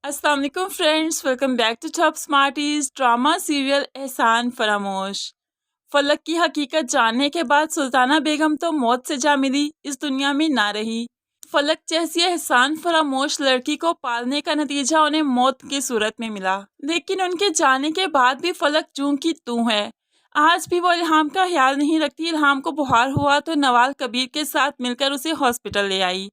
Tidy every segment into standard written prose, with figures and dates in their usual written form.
अस्सलाम वालेकुम friends, welcome back to top smarties. Drama serial Ehsaan Faramosh. फलक की हकीकत जानने के बाद सुल्ताना बेगम तो मौत से जा मिली, इस दुनिया में ना रही। फलक जैसी एहसान फरामोश लड़की को पालने का नतीजा उन्हें मौत की सूरत में मिला, लेकिन उनके जाने के बाद भी फलक जूं की तूं है। आज भी वो इल्हाम का ख्याल नहीं रखती। इल्हाम को बुखार हुआ तो नवाल कबीर के साथ मिलकर उसे हॉस्पिटल ले आई।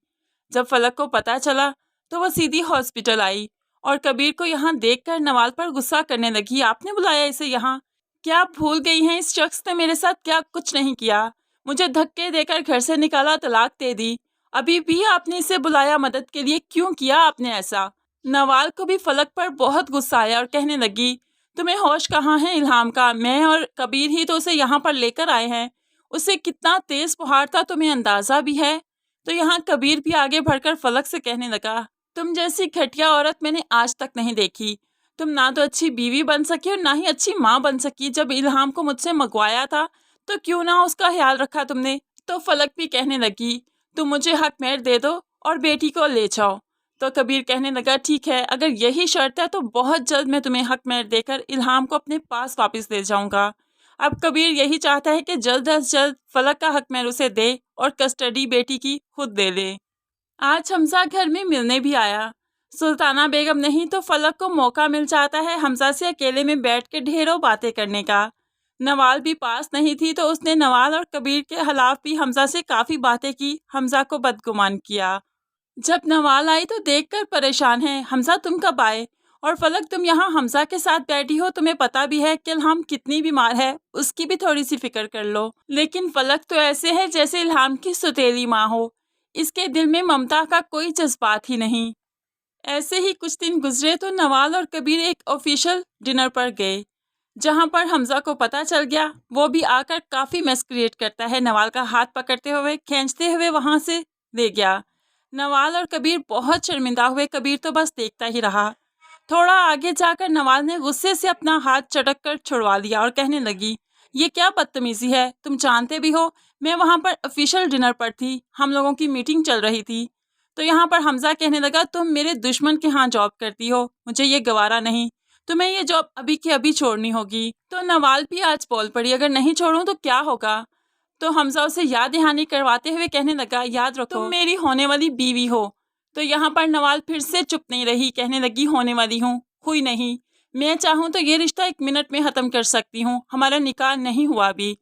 जब फलक को पता चला तो वह सीधी हॉस्पिटल आई और कबीर को यहाँ देखकर नवाल पर गुस्सा करने लगी। आपने बुलाया इसे यहाँ? क्या आप भूल गई हैं इस शख्स ने मेरे साथ क्या कुछ नहीं किया? मुझे धक्के देकर घर से निकाला, तलाक दे दी। अभी भी आपने इसे बुलाया मदद के लिए, क्यों किया आपने ऐसा? नवाल को भी फलक पर बहुत गुस्सा आया और कहने लगी, तुम्हें होश कहाँ है इल्हाम का? मैं और कबीर ही तो उसे यहाँ पर लेकर आए हैं। उसे कितना तेज बुखार था तुम्हें अंदाजा भी है? तो यहाँ कबीर भी आगे बढ़कर फलक से कहने लगा, तुम जैसी घटिया औरत मैंने आज तक नहीं देखी। तुम ना तो अच्छी बीवी बन सकी और ना ही अच्छी माँ बन सकी। जब इल्हाम को मुझसे मंगवाया था तो क्यों ना उसका ख्याल रखा तुमने? तो फलक भी कहने लगी, तुम मुझे हक मेहर दे दो और बेटी को ले जाओ। तो कबीर कहने लगा, ठीक है, अगर यही शर्त है तो बहुत जल्द मैं तुम्हें हक मेहर देकर इल्हाम को अपने पास वापस ले जाऊंगा। अब कबीर यही चाहता है कि जल्द अज जल्द फलक का हक मेहर उसे दे और कस्टडी बेटी की खुद दे ले। आज हमजा घर में मिलने भी आया। सुल्ताना बेगम नहीं तो फलक को मौका मिल जाता है हमजा से अकेले में बैठ के ढेरों बातें करने का। नवाल भी पास नहीं थी तो उसने नवाल और कबीर के खिलाफ भी हमजा से काफ़ी बातें की, हमजा को बदगुमान किया। जब नवाल आई तो देखकर परेशान है। हमजा तुम कब आए? और फलक तुम यहाँ हमजा के साथ बैठी हो, तुम्हें पता भी है कि इल्हाम कितनी बीमार है, उसकी भी थोड़ी सी फिक्र कर लो। लेकिन फलक तो ऐसे है जैसे इल्हाम की सौतेली माँ हो, इसके दिल में ममता का कोई जज्बात ही नहीं। ऐसे ही कुछ दिन गुजरे तो नवाल और कबीर एक ऑफिशियल डिनर पर गए, जहां पर हमजा को पता चल गया। वो भी आकर काफ़ी मेस क्रिएट करता है, नवाल का हाथ पकड़ते हुए खींचते हुए वहां से ले गया। नवाल और कबीर बहुत शर्मिंदा हुए, कबीर तो बस देखता ही रहा। थोड़ा आगे जाकर नवाल ने गुस्से से अपना हाथ चटक कर छुड़वा लिया और कहने लगी, ये क्या बदतमीजी है? तुम जानते भी हो मैं वहाँ पर ऑफिशियल डिनर पर थी, हम लोगों की मीटिंग चल रही थी। तो यहाँ पर हमजा कहने लगा, तुम मेरे दुश्मन के यहाँ जॉब करती हो, मुझे ये गवारा नहीं, तुम्हें ये जॉब अभी की अभी छोड़नी होगी। तो नवाल भी आज बोल पड़ी, अगर नहीं छोड़ूं तो क्या होगा? तो हमजा उसे याद दहानी करवाते हुए कहने लगा, याद रखो तुम मेरी होने वाली बीवी हो। तो यहाँ पर नवाल फिर से चुप नहीं रही, कहने लगी, होने वाली हूँ, हुई नहीं। मैं चाहूँ तो ये रिश्ता 1 मिनट में ख़त्म कर सकती हूँ, हमारा निकाह नहीं हुआ अभी।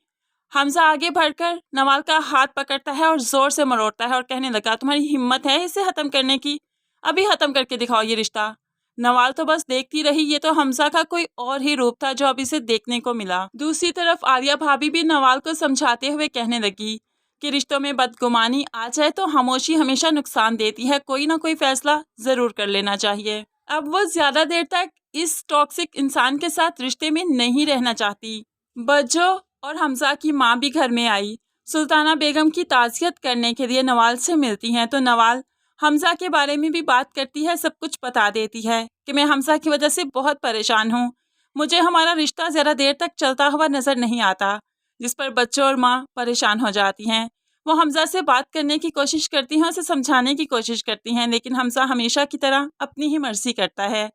हमजा आगे बढ़कर नवाल का हाथ पकड़ता है और ज़ोर से मरोड़ता है और कहने लगा, तुम्हारी हिम्मत है इसे ख़त्म करने की? अभी ख़त्म करके दिखाओ ये रिश्ता। नवाल तो बस देखती रही। ये तो हमजा का कोई और ही रूप था जो अब इसे देखने को मिला। दूसरी तरफ आलिया भाभी भी नवाल को समझाते हुए कहने लगी कि रिश्तों में बदगुमानी आ जाए तो खामोशी हमेशा नुकसान देती है, कोई ना कोई फैसला ज़रूर कर लेना चाहिए। अब वो ज़्यादा देर तक इस टॉक्सिक इंसान के साथ रिश्ते में नहीं रहना चाहती। बज्जो और हमजा की माँ भी घर में आई। सुल्ताना बेगम की ताज़ियत करने के लिए नवाल से मिलती हैं तो नवाल हमजा के बारे में भी बात करती है, सब कुछ बता देती है कि मैं हमजा की वजह से बहुत परेशान हूँ, मुझे हमारा रिश्ता ज़रा देर तक चलता हुआ नज़र नहीं आता। जिस पर बच्चों और माँ परेशान हो जाती हैं। वो हमजा से बात करने की कोशिश करती हैं, उसे समझाने की कोशिश करती हैं, लेकिन हमजा हमेशा की तरह अपनी ही मर्जी करता है,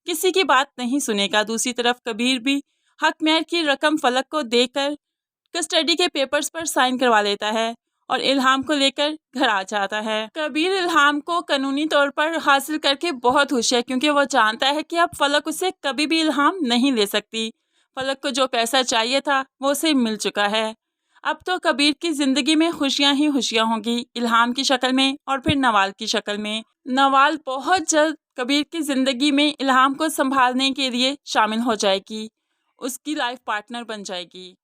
किसी की बात नहीं सुनेगा। दूसरी तरफ कबीर भी हक मेहर की रकम फलक को देकर कस्टडी के पेपर्स पर साइन करवा लेता है और इल्हाम को लेकर घर आ जाता है। कबीर इल्हाम को कानूनी तौर पर हासिल करके बहुत खुश है, क्योंकि वो जानता है कि अब फलक उसे कभी भी इल्हाम नहीं ले सकती। फलक को जो पैसा चाहिए था वो उसे मिल चुका है। अब तो कबीर की ज़िंदगी में खुशियां ही खुशियां होंगी, इल्हाम की शक्ल में और फिर नवाल की शक्ल में। नवाल बहुत जल्द कबीर की ज़िंदगी में इल्हाम को संभालने के लिए शामिल हो जाएगी, उसकी लाइफ पार्टनर बन जाएगी।